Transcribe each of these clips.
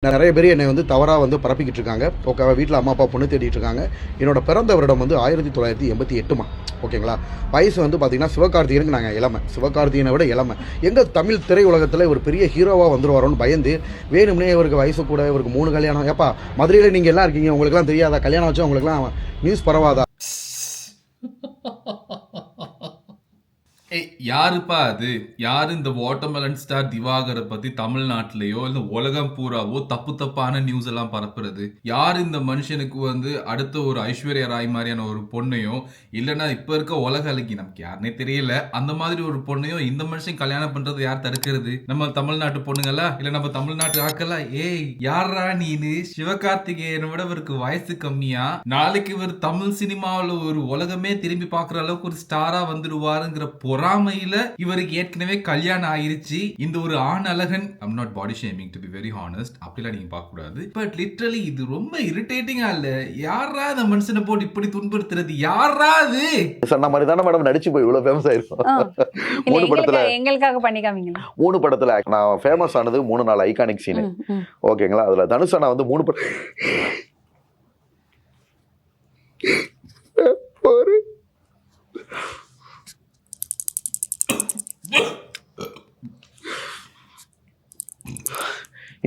நிறைய பேர் என்னை வந்து தவறாக வந்து பரப்பிக்கிட்டு இருக்காங்க. ஓகேவா, வீட்டில் அம்மா அப்பா பொண்ணு தேடிட்டு இருக்காங்க. என்னோட பிறந்த வருடம் வந்து 1988மா. ஓகேங்களா, வயசு வந்து பார்த்தீங்கன்னா சிவகார்த்திகேயனுக்கு நாங்கள் இளமை, சிவகார்த்திகேயனை விட இளமை. எங்கள் தமிழ் திரையுலகத்தில் ஒரு பெரிய ஹீரோவாக வந்துருவாரோன்னு பயந்து வேணும்னே இவருக்கு வயசு கூட, இவருக்கு 3 கல்யாணம். ஏப்பா மதுரையில் நீங்கள் எல்லாம் இருக்கீங்க, உங்களுக்குலாம் தெரியாதா? கல்யாணம் வச்சா உங்களுக்குலாம் நியூஸ் பரவாதா? யாருப்பா அது? யாரு இந்த வாட்டர்மெலன் ஸ்டார் திவாகரை பத்தி தமிழ்நாட்டிலேயோ இல்ல உலகம் பூராவோ தப்பான நியூஸ் எல்லாம் பரப்புறது? யாரு இந்த மனுஷனுக்கு வந்து அடுத்த ஒரு ஐஸ்வர்யா ராய் மாதிரியான ஒரு பொண்ணையோ இல்லைன்னா இப்ப இருக்க உலக அழகி நமக்கு யாருன்னே தெரியல அந்த மாதிரி ஒரு பொண்ணையோ இந்த மனுஷன் கல்யாணம் பண்றது யார் தடுக்கிறது? நம்ம தமிழ்நாட்டு பொண்ணுங்களா இல்ல நம்ம தமிழ்நாட்டு ஆக்களா? யாரா நீனு? சிவகார்த்திகேயனை விட இவருக்கு வயசு கம்மியா? நாளைக்கு இவர் தமிழ் சினிமாவில் ஒரு உலகமே திரும்பி பார்க்குற அளவுக்கு ஒரு ஸ்டாரா வந்துடுவாருங்கிற பொறாமையில இவருக்கு ஏற்கனவே கல்யாணம் ஆயிருச்சு. இந்த ஒரு ஆண் அழகன், I'm not body shaming to be very honest, அப்படிலாம் நீங்க பார்க்க கூடாது. பட் லிட்டரலி இது ரொம்ப இரிட்டேட்டிங்கா இல்ல? யாரா இந்த மனுஷனை போட்டு இப்படி துன்புறுத்துறது? யாரா அது? சொன்ன மாதிரி தானே மேடம் நடிச்சு போய் இவ்வளவு ஃபேமஸ் ஆயிருக்கும். 3 படத்துல எங்களுக்காக பண்ணி காமிங்களா? 3 படத்துல நான் ஃபேமஸ் ஆனது 3-4 ஐகானிக் சீன். ஓகேங்களா, அதுல தனுஷ் அண்ணா வந்து 3 படம்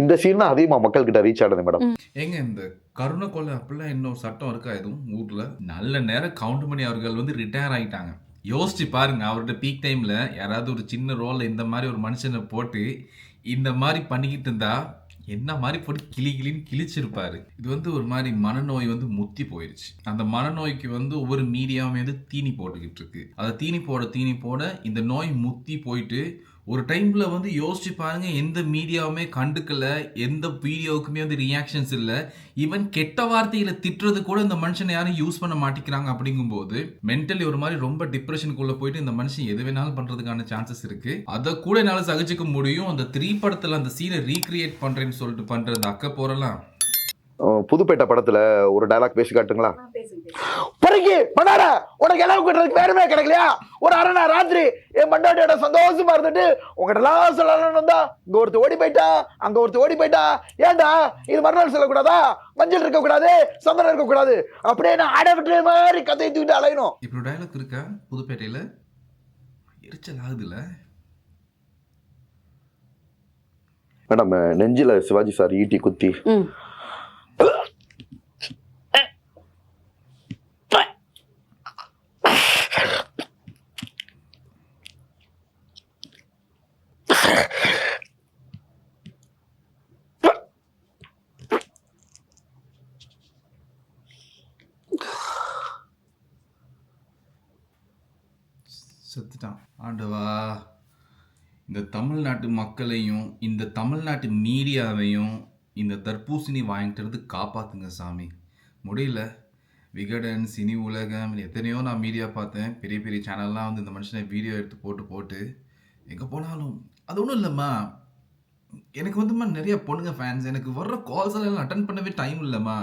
இந்த சீன் தான் அதிகமா மக்கள் கிட்ட ரீச் ஆனது மேடம். எங்க இந்த கருணை கொலை அப்படிலாம் இன்னும் சட்டம் இருக்கா எதுவும் ஊர்ல? நல்ல நேரம் கவுண்டமணி அவர்கள் வந்து ரிட்டையர் ஆயிட்டாங்க. யோசிச்சு பாருங்க, அவரோட பீக் டைம்ல யாராவது ஒரு சின்ன ரோல்ல இந்த மாதிரி ஒரு மனுஷனை போட்டு இந்த மாதிரி பண்ணிக்கிட்டு இருந்தா என்ன மாதிரி போட்டு கிளின்னு கிழிச்சிருப்பாரு. இது வந்து ஒரு மாதிரி மனநோய் வந்து முத்தி போயிடுச்சு. அந்த மனநோய்க்கு வந்து ஒவ்வொரு மீடியாவுமே வந்து தீனி போட்டுக்கிட்டு இருக்கு. அதை தீனி போட இந்த நோய் முத்தி போயிட்டு ஒரு டைம்ல வந்து யோசிச்சு பாருங்க, எந்த மீடியாவுமே கண்டுக்கல, எந்த வீடியோவுக்குமே வந்து ரியாக்ஷன்ஸ் இல்லை. ஈவன் கெட்ட வார்த்தையில திட்டுறது கூட இந்த மனுஷனை யாரும் யூஸ் பண்ண மாட்டேங்கிறாங்க. அப்படிங்கும்போது மென்டலி ஒரு மாதிரி ரொம்ப டிப்ரெஷனுக்குள்ள போயிட்டு இந்த மனுஷன் எது வேணாலும் பண்றதுக்கான சான்சஸ் இருக்கு. அதை கூட என்னால சகிச்சுக்க முடியும். அந்த 3 படத்துல அந்த சீனை ரீக்ரியேட் பண்றேன்னு சொல்லிட்டு பண்ற அந்த அக்க போறலாம். புதுப்பேட்டை படத்துல ஒரு டயலாக் பேசி காட்டுங்களா? பொறுக்கி பண்ணாட உனக்கு எல்லாம் கூட்டுறதுக்கு வேறுமே கிடைக்கலையா? ஒரு அரை நாள் ராத்திரி என் பண்டாட்டியோட சந்தோஷமா இருந்துட்டு உங்ககிட்ட எல்லாம் சொல்லணும் தான் இங்க ஒருத்தர் ஓடி போயிட்டா, அங்க ஒருத்தர் ஓடி போயிட்டா. ஏண்டா இது மறுநாள் சொல்லக்கூடாதா? மஞ்சள் இருக்க கூடாது, சந்தனம் இருக்க கூடாது, அப்படியே நான் ஆட விட்டு மாதிரி கதை தூக்கிட்டு அலையணும். இப்படி டயலாக் இருக்கா புதுப்பேட்டையில? எரிச்சல் ஆகுதுல்ல மேடம்? நெஞ்சில சிவாஜி சார் ஈட்டி குத்தி செத்துட்டான். ஆண்டவா, இந்த தமிழ்நாட்டு மக்களையும் இந்த தமிழ்நாட்டு மீடியாவையும் இந்த தர்பூசணி வாங்கிட்டு காப்பாத்துங்க சாமி. முடியல. விகடன், சினி உலகம், எத்தனையோ நான் மீடியா பார்த்தேன். பெரிய பெரிய சேனல்லாம் வந்து இந்த மனுஷனை வீடியோ எடுத்து போட்டு எங்கே போனாலும் அது ஒன்றும் இல்லைம்மா, எனக்கு வந்துமா நிறைய பொண்ணுங்க ஃபேன்ஸ், எனக்கு வர்ற கால்ஸ் எல்லாம் அட்டன் பண்ணவே டைம் இல்லைம்மா.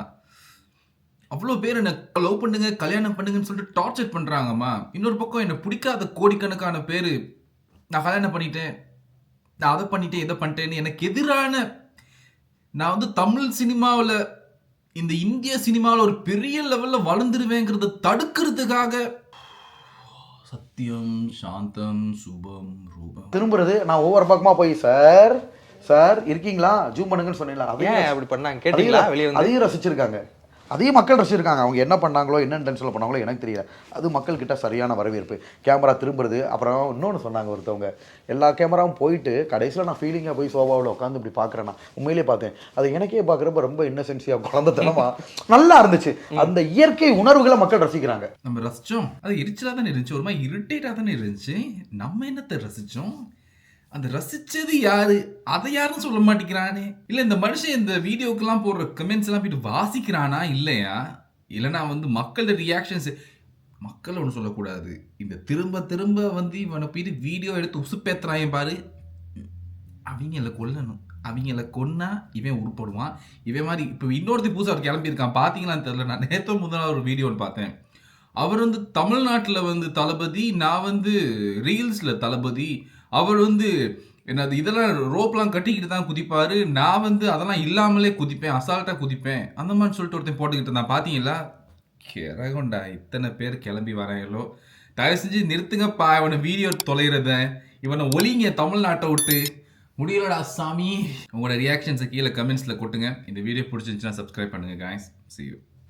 அவ்வளோ பேர் என்னை லவ் பண்ணுங்க, கல்யாணம் பண்ணுங்கன்னு சொல்லிட்டு டார்ச்சர் பண்ணுறாங்கம்மா. இன்னொரு பக்கம் என்னை பிடிக்காத கோடிக்கணக்கான பேர் நான் கல்யாணம் பண்ணிட்டேன், நான் அதை பண்ணிட்டேன், இதை பண்ணிட்டேன்னு எனக்கு எதிரான, நான் வந்து தமிழ் சினிமாவில் இந்த இந்திய சினிமாவில் ஒரு பெரிய லெவலில் வளர்ந்துருவேங்கிறத தடுக்கிறதுக்காக சத்தியம், சாந்தம், சுபம், ரூபம் திரும்புறது. நான் ஒவ்வொரு பக்கமா போய் சார் சார் இருக்கீங்களா, ஜூம் பண்ணுங்கன்னு சொன்னீங்களா? அப்படி பண்ணாங்க, கேட்டீங்களா? வெளியே அதையும் ரசிச்சிருக்காங்க, அதையும் மக்கள் ரசிச்சிருக்காங்க. அவங்க என்ன பண்ணாங்களோ, என்ன இன்டென்ஷனில் பண்ணாங்களோ எனக்கு தெரியல. அது மக்கள்கிட்ட சரியான வரவேற்பு. கேமரா திரும்புறது. அப்புறம் இன்னொன்று சொன்னாங்க ஒருத்தவங்க, எல்லா கேமராவும் போயிட்டு கடைசியில் நான் ஃபீலிங்காக போய் சோபாவில் உட்காந்து இப்படி பார்க்குறேன். நான் உண்மையிலே பார்த்தேன். அது எனக்கே பார்க்குறப்ப ரொம்ப இன்னசென்சியாக, குழந்தைத்தனமா நல்லா இருந்துச்சு. அந்த இயற்கை உணர்வுகளை மக்கள் ரசிக்கிறாங்க. நம்ம ரசித்தோம். அது எரிச்சலாக தானே இருந்துச்சு, ஒரு மாதிரி இரிட்டேட்டாக தானே இருந்துச்சு. நம்ம என்னத்தை ரசித்தோம்? அந்த ரசிச்சது யாரு, அதை யாரும் சொல்ல மாட்டேங்கிறானே. இல்ல இந்த மனுஷன் இந்த வீடியோக்கெல்லாம் போடுற கமெண்ட்ஸ் எல்லாம் போயிட்டு வாசிக்கிறானா இல்லையா? இல்லைன்னா வந்து மக்களோட ரியாக்ஷன்ஸ், மக்கள் ஒன்று சொல்லக்கூடாது, இந்த திரும்ப வந்து இவனை போயிட்டு வீடியோ எடுத்து உசுப்பேத்துறான் பாரு, அவங்கள கொல்லணும். அவங்கள கொன்னா இவன் உருப்படுவான். இவன் மாதிரி இப்போ இன்னொருத்தி புதுசாக அவர் கிளம்பியிருக்கான், பார்த்தீங்களான்னு தெரியல. நான் நேற்று முதல்ல ஒரு வீடியோன்னு பார்த்தேன். அவர் வந்து தமிழ்நாட்டில் வந்து தளபதி, நான் வந்து ரீல்ஸில் தளபதி. அவர் வந்து என்னது இதெல்லாம் ரோப்லாம் கட்டிக்கிட்டு தான் குதிப்பாரு. நான் வந்து அதெல்லாம் இல்லாமலே குதிப்பேன், அசால்ட்டா குதிப்பேன் அந்த மாதிரி சொல்லிட்டு ஒருத்தன் போட்டுக்கிட்டு இருந்தான். பார்த்தீங்களா? கிறகுண்டா இத்தனை பேர் கிளம்பி வராங்களோ. தயவு செஞ்சு நிறுத்துங்கப்பா இவனை வீடியோ தொலைகிறத. இவனை ஒலிங்க தமிழ்நாட்டை விட்டு. முடியலடா சாமி. உங்களோட ரியாக்ஷன்ஸை கீழே கமெண்ட்ஸில் கொட்டுங்க. இந்த வீடியோ பிடிச்சிருந்துச்சுன்னா சப்ஸ்கிரைப் பண்ணுங்க guys. See you.